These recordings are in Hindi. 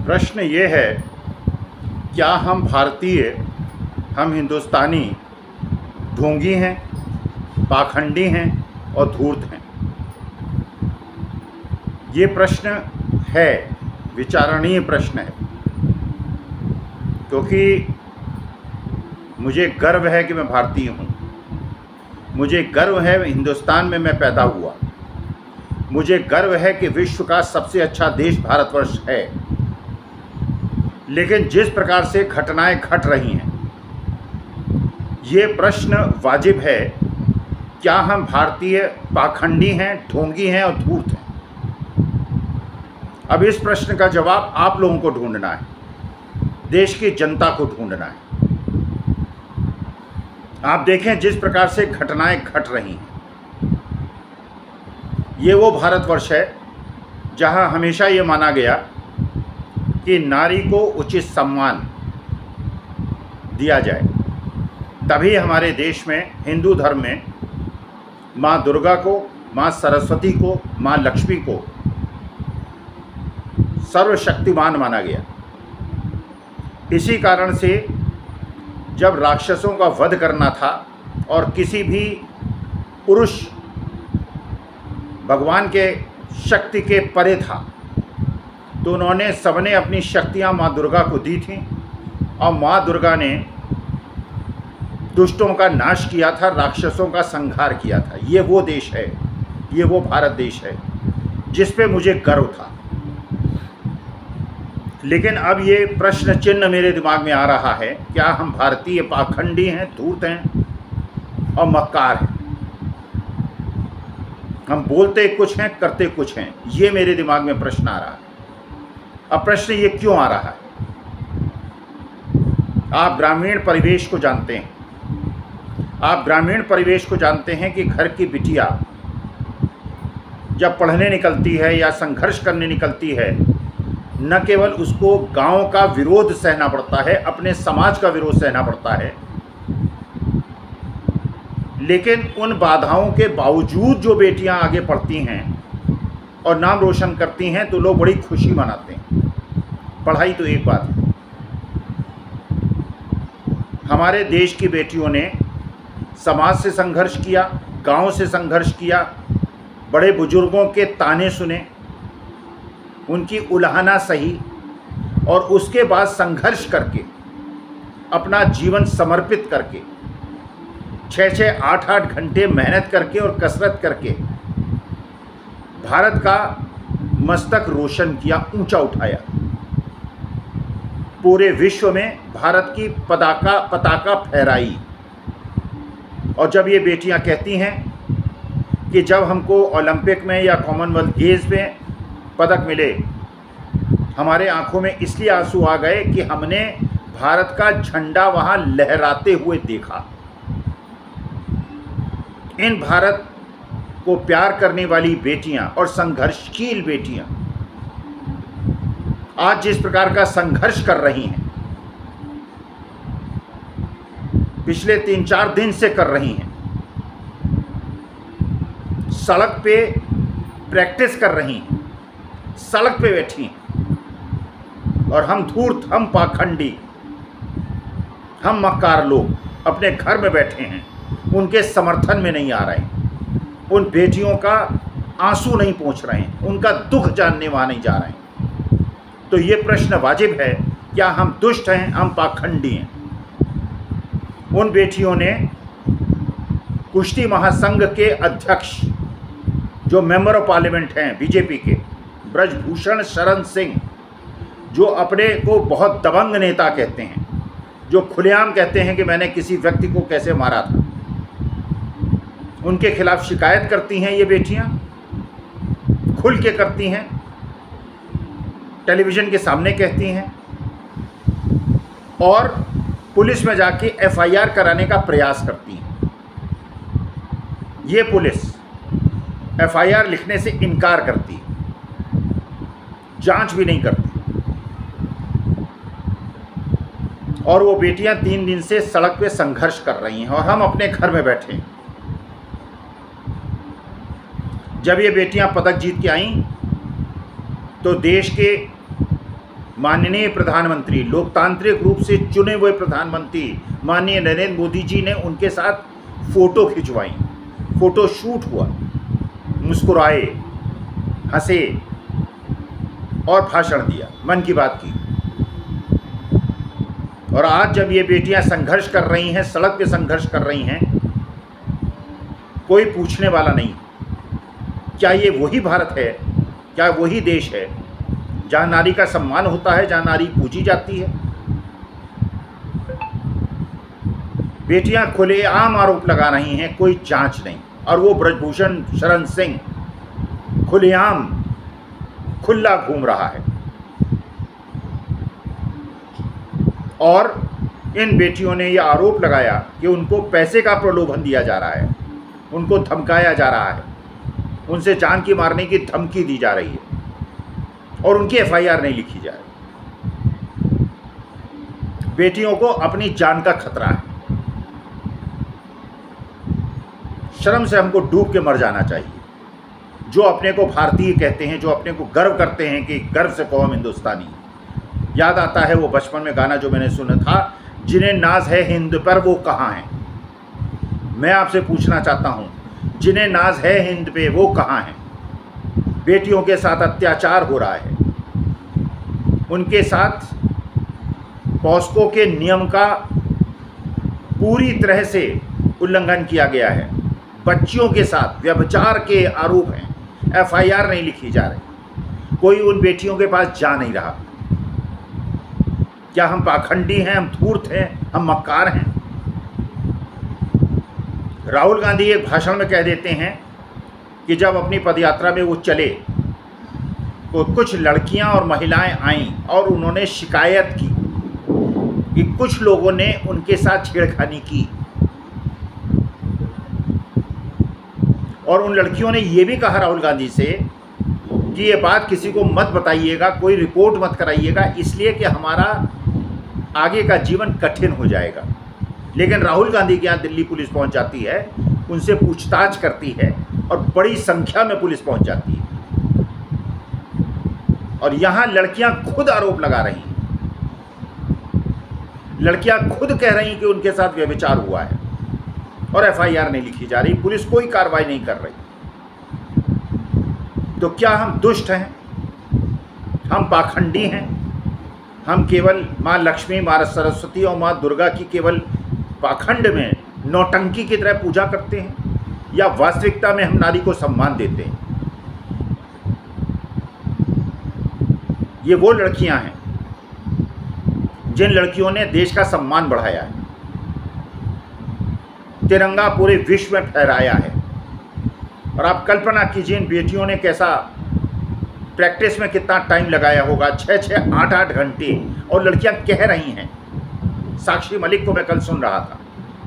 प्रश्न ये है, क्या हम भारतीय, हम हिंदुस्तानी ढोंगी हैं, पाखंडी हैं और धूर्त हैं? ये प्रश्न है, विचारणीय प्रश्न है, क्योंकि मुझे गर्व है कि मैं भारतीय हूँ। मुझे गर्व है हिंदुस्तान में मैं पैदा हुआ। मुझे गर्व है कि विश्व का सबसे अच्छा देश भारतवर्ष है। लेकिन जिस प्रकार से घटनाएं घट रही हैं, ये प्रश्न वाजिब है, क्या हम भारतीय पाखंडी हैं, ढोंगी हैं और धूर्त हैं? अब इस प्रश्न का जवाब आप लोगों को ढूंढना है, देश की जनता को ढूंढना है। आप देखें जिस प्रकार से घटनाएं घट रही हैं, ये वो भारतवर्ष है जहां हमेशा ये माना गया कि नारी को उचित सम्मान दिया जाए। तभी हमारे देश में, हिंदू धर्म में, माँ दुर्गा को, माँ सरस्वती को, माँ लक्ष्मी को सर्वशक्तिमान माना गया। इसी कारण से जब राक्षसों का वध करना था और किसी भी पुरुष भगवान के शक्ति के परे था, तो उन्होंने सबने अपनी शक्तियां माँ दुर्गा को दी थीं और माँ दुर्गा ने दुष्टों का नाश किया था, राक्षसों का संहार किया था। ये वो देश है, ये वो भारत देश है जिस पे मुझे गर्व था। लेकिन अब ये प्रश्न चिन्ह मेरे दिमाग में आ रहा है, क्या हम भारतीय पाखंडी हैं, धूर्त हैं और मक्कार हैं? हम बोलते कुछ हैं, करते कुछ हैं। ये मेरे दिमाग में प्रश्न आ रहा है। अब प्रश्न ये क्यों आ रहा है? आप ग्रामीण परिवेश को जानते हैं। आप ग्रामीण परिवेश को जानते हैं कि घर की बिटिया जब पढ़ने निकलती है या संघर्ष करने निकलती है, न केवल उसको गांव का विरोध सहना पड़ता है, अपने समाज का विरोध सहना पड़ता है, लेकिन उन बाधाओं के बावजूद जो बेटियां आगे पढ़ती हैं और नाम रोशन करती हैं, तो लोग बड़ी खुशी मनाते हैं। पढ़ाई तो एक बात है। हमारे देश की बेटियों ने समाज से संघर्ष किया, गांव से संघर्ष किया, बड़े बुजुर्गों के ताने सुने, उनकी उलाहना सही, और उसके बाद संघर्ष करके, अपना जीवन समर्पित करके, 6-6, 8-8 घंटे मेहनत करके और कसरत करके भारत का मस्तक रोशन किया, ऊंचा उठाया। पूरे विश्व में भारत की पताका फहराई। और जब ये बेटियां कहती हैं कि जब हमको ओलंपिक में या कॉमनवेल्थ गेम्स में पदक मिले, हमारे आंखों में इसलिए आंसू आ गए कि हमने भारत का झंडा वहां लहराते हुए देखा। इन भारत को प्यार करने वाली बेटियां और संघर्षशील बेटियां आज जिस प्रकार का संघर्ष कर रही हैं, पिछले 3-4 दिन से कर रही हैं, सड़क पे प्रैक्टिस कर रही हैं, सड़क पे बैठी हैं, और हम धूर्त, हम पाखंडी, हम मक्कार लोग अपने घर में बैठे हैं, उनके समर्थन में नहीं आ रहे हैं, उन बेटियों का आंसू नहीं पहुंच रहे हैं, उनका दुख जानने वहाँ नहीं जा रहे हैं। तो ये प्रश्न वाजिब है, क्या हम दुष्ट हैं, हम पाखंडी हैं? उन बेटियों ने कुश्ती महासंघ के अध्यक्ष, जो मेंबर ऑफ पार्लियामेंट हैं बीजेपी के, ब्रजभूषण शरण सिंह, जो अपने को बहुत दबंग नेता कहते हैं, जो खुलेआम कहते हैं कि मैंने किसी व्यक्ति को कैसे मारा था, उनके खिलाफ शिकायत करती हैं। ये बेटियां खुल के करती हैं, टेलीविज़न के सामने कहती हैं, और पुलिस में जाके एफआईआर कराने का प्रयास करती हैं। ये पुलिस एफआईआर लिखने से इनकार करती है, जांच भी नहीं करती, और वो बेटियां 3 दिन से सड़क पे संघर्ष कर रही हैं, और हम अपने घर में बैठे हैं। जब ये बेटियां पदक जीत के आईं, तो देश के माननीय प्रधानमंत्री, लोकतांत्रिक रूप से चुने हुए प्रधानमंत्री माननीय नरेंद्र मोदी जी ने उनके साथ फ़ोटो खिंचवाई, फ़ोटो शूट हुआ, मुस्कुराए, हंसे और भाषण दिया, मन की बात की। और आज जब ये बेटियां संघर्ष कर रही हैं, सड़क पे संघर्ष कर रही हैं, कोई पूछने वाला नहीं। क्या ये वही भारत है? क्या वही देश है जहाँ नारी का सम्मान होता है, जहाँ नारी पूजी जाती है? बेटियां खुलेआम आरोप लगा रही हैं, कोई जांच नहीं। और वो ब्रजभूषण शरण सिंह खुलेआम खुला घूम रहा है और इन बेटियों ने यह आरोप लगाया कि उनको पैसे का प्रलोभन दिया जा रहा है, उनको धमकाया जा रहा है, उनसे जान की मारने की धमकी दी जा रही है और उनकी एफआईआर नहीं लिखी जा रही। बेटियों को अपनी जान का खतरा है। शर्म से हमको डूब के मर जाना चाहिए। जो अपने को भारतीय कहते हैं, जो अपने को गर्व करते हैं कि गर्व से कौम हिंदुस्तानी। याद आता है वो बचपन में गाना जो मैंने सुना था, जिन्हें नाज है हिंद पर वो कहाँ हैं। मैं आपसे पूछना चाहता हूँ, जिन्हें नाज है हिंद पे वो कहाँ हैं? बेटियों के साथ अत्याचार हो रहा है, उनके साथ पॉस्को के नियम का पूरी तरह से उल्लंघन किया गया है। बच्चियों के साथ व्यभिचार के आरोप हैं, एफआईआर नहीं लिखी जा रही, कोई उन बेटियों के पास जा नहीं रहा। क्या हम पाखंडी हैं, हम धूर्त हैं, हम मक्कार हैं? राहुल गांधी एक भाषण में कह देते हैं कि जब अपनी पदयात्रा में वो चले तो कुछ लड़कियां और महिलाएं आईं और उन्होंने शिकायत की कि कुछ लोगों ने उनके साथ छेड़खानी की। और उन लड़कियों ने ये भी कहा राहुल गांधी से कि ये बात किसी को मत बताइएगा, कोई रिपोर्ट मत कराइएगा, इसलिए कि हमारा आगे का जीवन कठिन हो जाएगा। लेकिन राहुल गांधी के यहाँ दिल्ली पुलिस पहुँच जाती है, उनसे पूछताछ करती है और बड़ी संख्या में पुलिस पहुँच जाती है। और यहाँ लड़कियाँ खुद आरोप लगा रही हैं, लड़कियाँ खुद कह रही कि उनके साथ व्यभिचार हुआ है और एफआईआर नहीं लिखी जा रही, पुलिस कोई कार्रवाई नहीं कर रही। तो क्या हम दुष्ट हैं? हम पाखंडी हैं? हम केवल माँ लक्ष्मी, माँ सरस्वती और माँ दुर्गा की केवल पाखंड में नौटंकी की तरह पूजा करते हैं, या वास्तविकता में हम नारी को सम्मान देते हैं? ये वो लड़कियां हैं जिन लड़कियों ने देश का सम्मान बढ़ाया है, तिरंगा पूरे विश्व में फहराया है। और आप कल्पना कीजिए इन बेटियों ने कैसा प्रैक्टिस में कितना टाइम लगाया होगा, 6-6, 8-8 घंटे। और लड़कियां कह रही हैं, साक्षी मलिक को मैं कल सुन रहा था,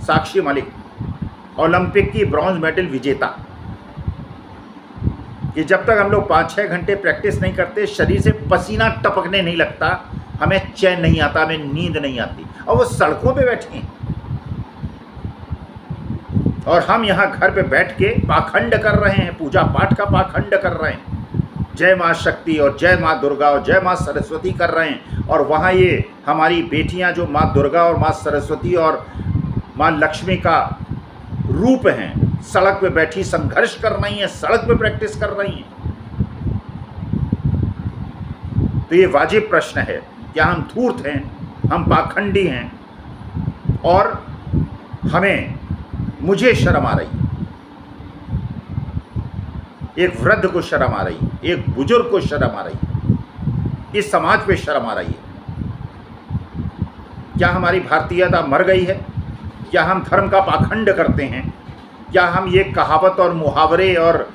साक्षी मलिक ओलंपिक की ब्रॉन्ज मेडल विजेता, कि जब तक हम लोग 5-6 घंटे प्रैक्टिस नहीं करते, शरीर से पसीना टपकने नहीं लगता, हमें चैन नहीं आता, हमें नींद नहीं आती। और वो सड़कों पे बैठी हैं और हम यहाँ घर पे बैठ के पाखंड कर रहे हैं, पूजा पाठ का पाखंड कर रहे हैं, जय माँ शक्ति और जय माँ दुर्गा और जय माँ सरस्वती कर रहे हैं। और वहाँ ये हमारी बेटियाँ जो माँ दुर्गा और माँ सरस्वती और माँ लक्ष्मी का रूप हैं, सड़क पे बैठी संघर्ष कर रही हैं, सड़क पे प्रैक्टिस कर रही हैं। तो ये वाजिब प्रश्न है, क्या हम धूर्त हैं, हम पाखंडी हैं? और मुझे शर्म आ रही है, एक वृद्ध को शर्म आ रही है, एक बुजुर्ग को शर्म आ रही है, इस समाज पे शर्म आ रही है। क्या हमारी भारतीयता मर गई है? क्या हम धर्म का पाखंड करते हैं? क्या हम ये कहावत और मुहावरे और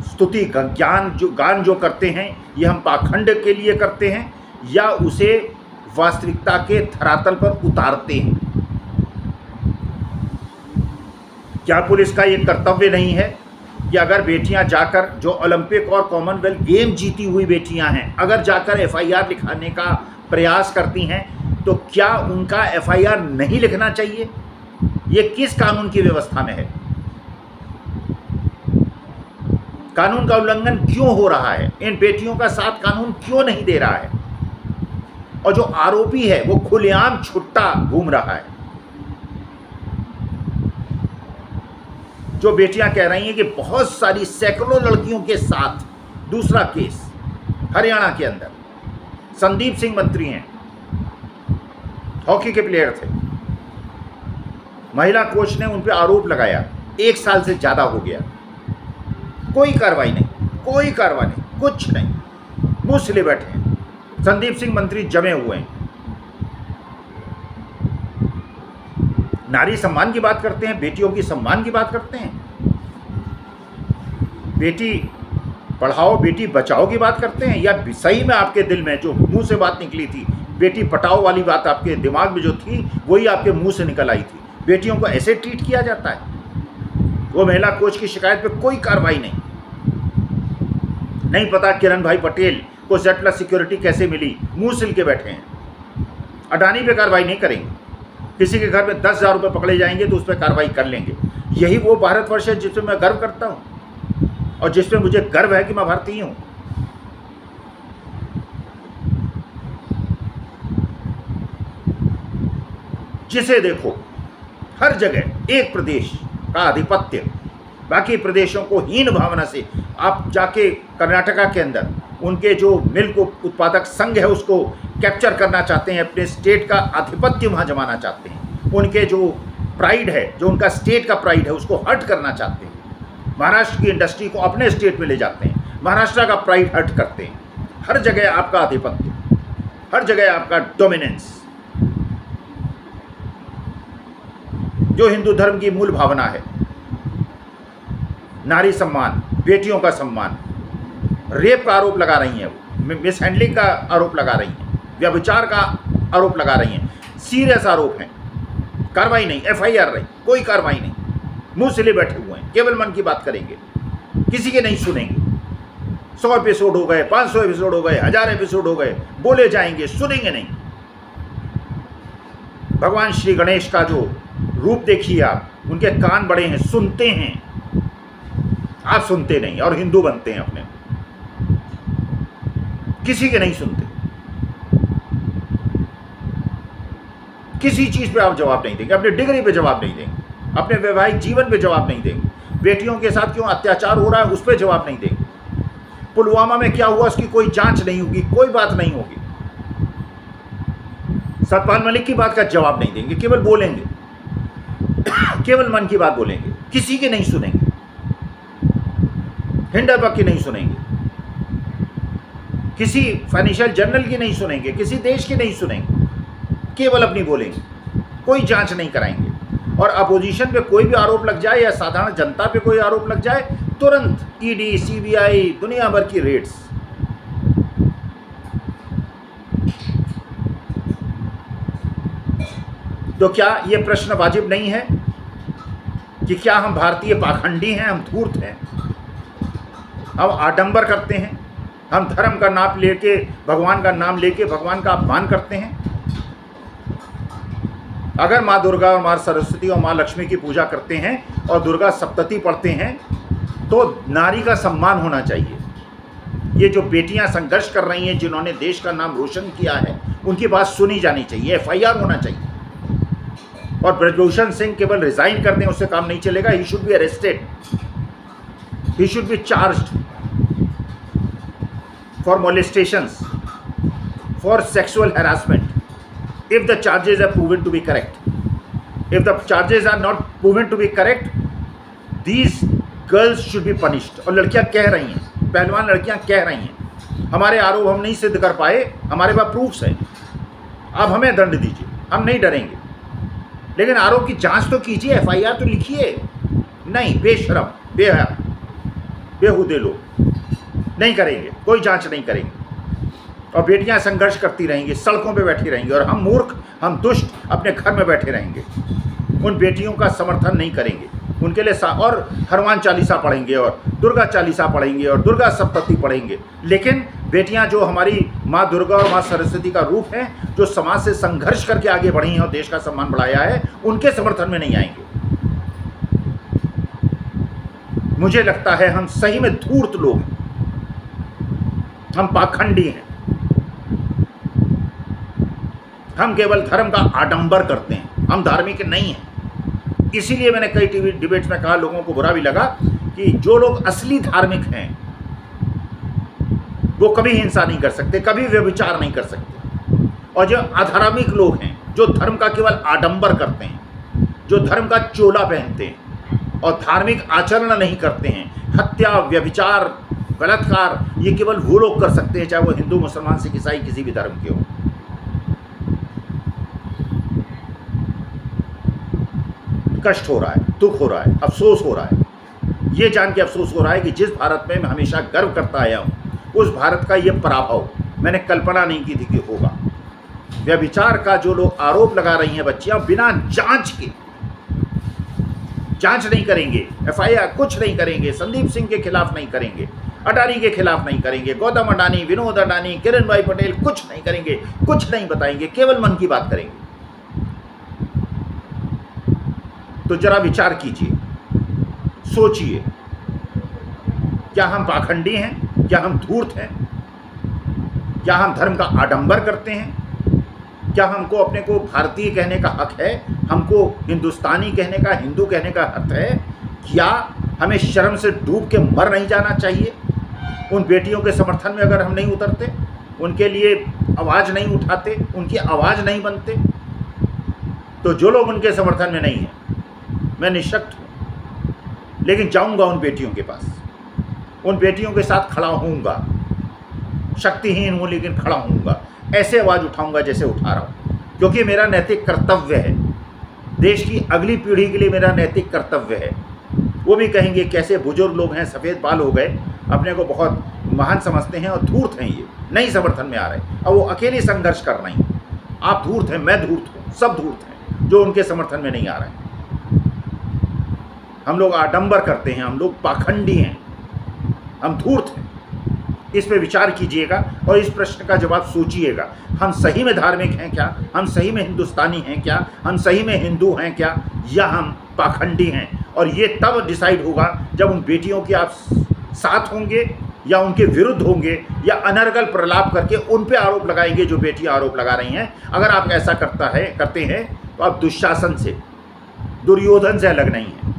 स्तुति गान जो करते हैं, ये हम पाखंड के लिए करते हैं या उसे वास्तविकता के धरातल पर उतारते हैं? क्या पुलिस का ये कर्तव्य नहीं है कि अगर बेटियां जाकर, जो ओलंपिक और कॉमनवेल्थ गेम जीती हुई बेटियां हैं, अगर जाकर एफआईआर लिखाने का प्रयास करती हैं, तो क्या उनका एफआईआर नहीं लिखना चाहिए? ये किस कानून की व्यवस्था में है? कानून का उल्लंघन क्यों हो रहा है? इन बेटियों का साथ कानून क्यों नहीं दे रहा है? और जो आरोपी है वो खुलेआम छुट्टा घूम रहा है। जो बेटियां कह रही हैं कि बहुत सारी सैकड़ों लड़कियों के साथ, दूसरा केस हरियाणा के अंदर, संदीप सिंह मंत्री हैं, हॉकी के प्लेयर थे, महिला कोच ने उन पर आरोप लगाया, 1 साल से ज़्यादा हो गया, कोई कार्रवाई नहीं, कोई कार्रवाई नहीं, कुछ नहीं, मुंह सिले बैठे हैं। संदीप सिंह मंत्री जमे हुए हैं। नारी सम्मान की बात करते हैं, बेटियों की सम्मान की बात करते हैं, बेटी पढ़ाओ बेटी बचाओ की बात करते हैं, या सही में आपके दिल में जो मुंह से बात निकली थी, बेटी पटाओ वाली बात आपके दिमाग में जो थी वही आपके मुंह से निकल आई थी। बेटियों को ऐसे ट्रीट किया जाता है। वो महिला कोच की शिकायत पे कोई कार्रवाई नहीं पता किरण भाई पटेल को Z+ सिक्योरिटी कैसे मिली, मुंह सिल के बैठे हैं। अडानी पे कार्रवाई नहीं करेंगे, किसी के घर में 10,000 रुपये पकड़े जाएंगे तो उस पर कार्रवाई कर लेंगे। यही वो भारतवर्ष है जिसमें मैं गर्व करता हूँ और जिसमें मुझे गर्व है कि मैं भारतीय हूँ। जिसे देखो हर जगह एक प्रदेश का आधिपत्य, बाकी प्रदेशों को हीन भावना से, आप जाके कर्नाटका के अंदर उनके जो मिल्क उत्पादक संघ है उसको कैप्चर करना चाहते हैं, अपने स्टेट का आधिपत्य वहाँ जमाना चाहते हैं, उनके जो प्राइड है, जो उनका स्टेट का प्राइड है उसको हर्ट करना चाहते हैं। महाराष्ट्र की इंडस्ट्री को अपने स्टेट में ले जाते हैं, महाराष्ट्र का प्राइड हर्ट करते हैं। हर जगह आपका आधिपत्य, हर जगह आपका डोमिनेंस। जो हिंदू धर्म की मूल भावना है, नारी सम्मान, बेटियों का सम्मान, रेप का आरोप लगा रही हैं, वो मिस हैंडलिंग का आरोप लगा रही हैं, व्यभिचार का आरोप लगा रही हैं, सीरियस आरोप हैं, कार्रवाई नहीं, FIR नहीं, कोई कार्रवाई नहीं, मुंह सिले बैठे हुए हैं, केवल मन की बात करेंगे, किसी के नहीं सुनेंगे। 100 एपिसोड हो गए, 500 एपिसोड हो गए, 1000 एपिसोड हो गए, बोले जाएंगे, सुनेंगे नहीं। भगवान श्री गणेश का जो रूप देखिए आप, उनके कान बड़े हैं, सुनते हैं, आप सुनते नहीं और हिंदू बनते हैं अपने, किसी के नहीं सुनते, किसी चीज पे आप जवाब नहीं देंगे, अपनी डिग्री पे जवाब नहीं देंगे, अपने वैवाहिक जीवन पे जवाब नहीं देंगे, बेटियों के साथ क्यों अत्याचार हो रहा है उस पर जवाब नहीं देंगे, पुलवामा में क्या हुआ उसकी कोई जांच नहीं होगी, कोई बात नहीं होगी, सतपाल मलिक की बात का जवाब नहीं देंगे, केवल बोलेंगे, केवल मन की बात बोलेंगे, किसी की नहीं सुनेंगे, हिंडलबर्ग की नहीं सुनेंगे, किसी फाइनेंशियल जर्नल की नहीं सुनेंगे, किसी देश की नहीं सुनेंगे, केवल अपनी बोलेंगे, कोई जांच नहीं कराएंगे। और अपोजिशन पे कोई भी आरोप लग जाए या साधारण जनता पे कोई आरोप लग जाए, तुरंत ED, CBI, दुनिया भर की रेड्स। तो क्या ये प्रश्न वाजिब नहीं है कि क्या हम भारतीय पाखंडी हैं, हम धूर्त हैं, हम आडंबर करते हैं, हम धर्म का नाम लेके, भगवान का नाम लेके भगवान का अपमान करते हैं? अगर माँ दुर्गा और माँ सरस्वती और माँ लक्ष्मी की पूजा करते हैं और दुर्गा सप्तती पढ़ते हैं तो नारी का सम्मान होना चाहिए। ये जो बेटियां संघर्ष कर रही हैं, जिन्होंने देश का नाम रोशन किया है, उनकी बात सुनी जानी चाहिए, FIR होना चाहिए। और ब्रजभूषण सिंह केवल रिजाइन कर दें उससे काम नहीं चलेगा, he should be arrested, he should be charged for molestations, for sexual harassment, if the charges are proven to be correct. If the charges are not proven to be correct, these girls should be punished. और लड़कियां कह रही हैं, पहलवान लड़कियां कह रही हैं, हमारे आरोप हम नहीं सिद्ध कर पाए, हमारे पास प्रूफ्स हैं, आप हमें दंड दीजिए, हम नहीं डरेंगे, लेकिन आरोप की जांच तो कीजिए, FIR तो लिखिए। नहीं, बेशरम, बेहया, बेहुदे लोग नहीं करेंगे, कोई जांच नहीं करेंगे, और बेटियां संघर्ष करती रहेंगी, सड़कों पे बैठी रहेंगी, और हम मूर्ख, हम दुष्ट अपने घर में बैठे रहेंगे, उन बेटियों का समर्थन नहीं करेंगे, उनके लिए और हनुमान चालीसा पढ़ेंगे और दुर्गा चालीसा पढ़ेंगे और दुर्गा सप्तती पढ़ेंगे, लेकिन बेटियां जो हमारी माँ दुर्गा और माँ सरस्वती का रूप हैं, जो समाज से संघर्ष करके आगे बढ़ी हैं और देश का सम्मान बढ़ाया है, उनके समर्थन में नहीं आएंगे। मुझे लगता है हम सही में धूर्त लोग हैं, हम पाखंडी हैं। हम केवल धर्म का आडंबर करते हैं, हम धार्मिक नहीं हैं। इसीलिए मैंने कई टीवी डिबेट्स में कहा, लोगों को बुरा भी लगा, कि जो लोग असली धार्मिक हैं वो कभी हिंसा नहीं कर सकते, कभी व्यभिचार नहीं कर सकते। और जो अधार्मिक लोग हैं, जो धर्म का केवल आडंबर करते हैं, जो धर्म का चोला पहनते हैं और धार्मिक आचरण नहीं करते हैं, हत्या, व्यभिचार, बलात्कार, ये केवल वो लोग कर सकते हैं, चाहे वो हिंदू, मुसलमान, सिख, ईसाई किसी भी धर्म के हो। कष्ट हो रहा है, दुख हो रहा है, अफसोस हो रहा है। ये जान के अफसोस हो रहा है कि जिस भारत में मैं हमेशा गर्व करता आया हूँ, उस भारत का ये पराभव मैंने कल्पना नहीं की थी कि होगा। व्यभिचार का जो लोग आरोप लगा रही हैं बच्चियां, बिना जांच के, जांच नहीं करेंगे, एफआईआर कुछ नहीं करेंगे, संदीप सिंह के खिलाफ नहीं करेंगे, अडानी के खिलाफ नहीं करेंगे, गौतम अडानी, विनोद अडानी, किरण भाई पटेल कुछ नहीं करेंगे, कुछ नहीं बताएंगे, केवल मन की बात करेंगे। तो जरा विचार कीजिए, सोचिए, क्या हम पाखंडी हैं? क्या हम धूर्त हैं? क्या हम धर्म का आडंबर करते हैं? क्या हमको अपने को भारतीय कहने का हक है? हमको हिंदुस्तानी कहने का, हिंदू कहने का हक है? क्या हमें शर्म से डूब के मर नहीं जाना चाहिए? उन बेटियों के समर्थन में अगर हम नहीं उतरते, उनके लिए आवाज़ नहीं उठाते, उनकी आवाज़ नहीं बनते, तो जो लोग उनके समर्थन में नहीं हैं, मैं निःशक्त हूँ, लेकिन जाऊँगा उन बेटियों के पास, उन बेटियों के साथ खड़ा होऊंगा। शक्तिहीन हूँ लेकिन खड़ा होऊंगा, ऐसे आवाज़ उठाऊंगा जैसे उठा रहा हूँ, क्योंकि मेरा नैतिक कर्तव्य है। देश की अगली पीढ़ी के लिए मेरा नैतिक कर्तव्य है। वो भी कहेंगे कैसे बुजुर्ग लोग हैं, सफ़ेद बाल हो गए, अपने को बहुत महान समझते हैं और धूर्त हैं, ये नहीं समर्थन में आ रहे। अब वो अकेले संघर्ष कर रही हैं। आप धूर्त हैं, मैं धूर्त हूँ, सब धूर्त हैं जो उनके समर्थन में नहीं आ रहे हैं। हम लोग आडंबर करते हैं, हम लोग पाखंडी हैं, हम धूर्त हैं। इस पे विचार कीजिएगा और इस प्रश्न का जवाब सोचिएगा। हम सही में धार्मिक हैं क्या? हम सही में हिंदुस्तानी हैं क्या? हम सही में हिंदू हैं क्या? या हम पाखंडी हैं? और ये तब डिसाइड होगा जब उन बेटियों के आप साथ होंगे या उनके विरुद्ध होंगे, या अनर्गल प्रलाप करके उन पे आरोप लगाएंगे जो बेटियां आरोप लगा रही हैं। अगर आप ऐसा करते हैं तो आप दुशासन से, दुर्योधन से अलग नहीं हैं।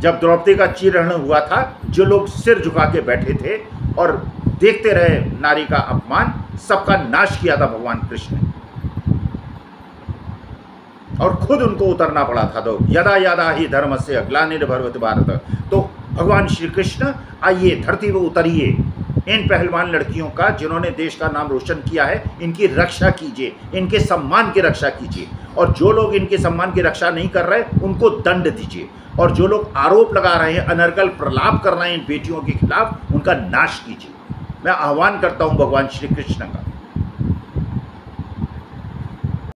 जब द्रौपदी का चीरहरण हुआ था, जो लोग सिर झुका के बैठे थे और देखते रहे नारी का अपमान, सबका नाश किया था भगवान कृष्ण ने, और खुद उनको उतरना पड़ा था। तो यदा यदा ही धर्मस्य ग्लानिर्भवति भारत, तो भगवान श्री कृष्ण आइए धरती पर उतरिए, इन पहलवान लड़कियों का जिन्होंने देश का नाम रोशन किया है, इनकी रक्षा कीजिए, इनके सम्मान की रक्षा कीजिए, और जो लोग इनके सम्मान की रक्षा नहीं कर रहे उनको दंड दीजिए, और जो लोग आरोप लगा रहे हैं, अनर्गल प्रलाप कर रहे हैं इन बेटियों के खिलाफ, उनका नाश कीजिए। मैं आह्वान करता हूं भगवान श्री कृष्ण का।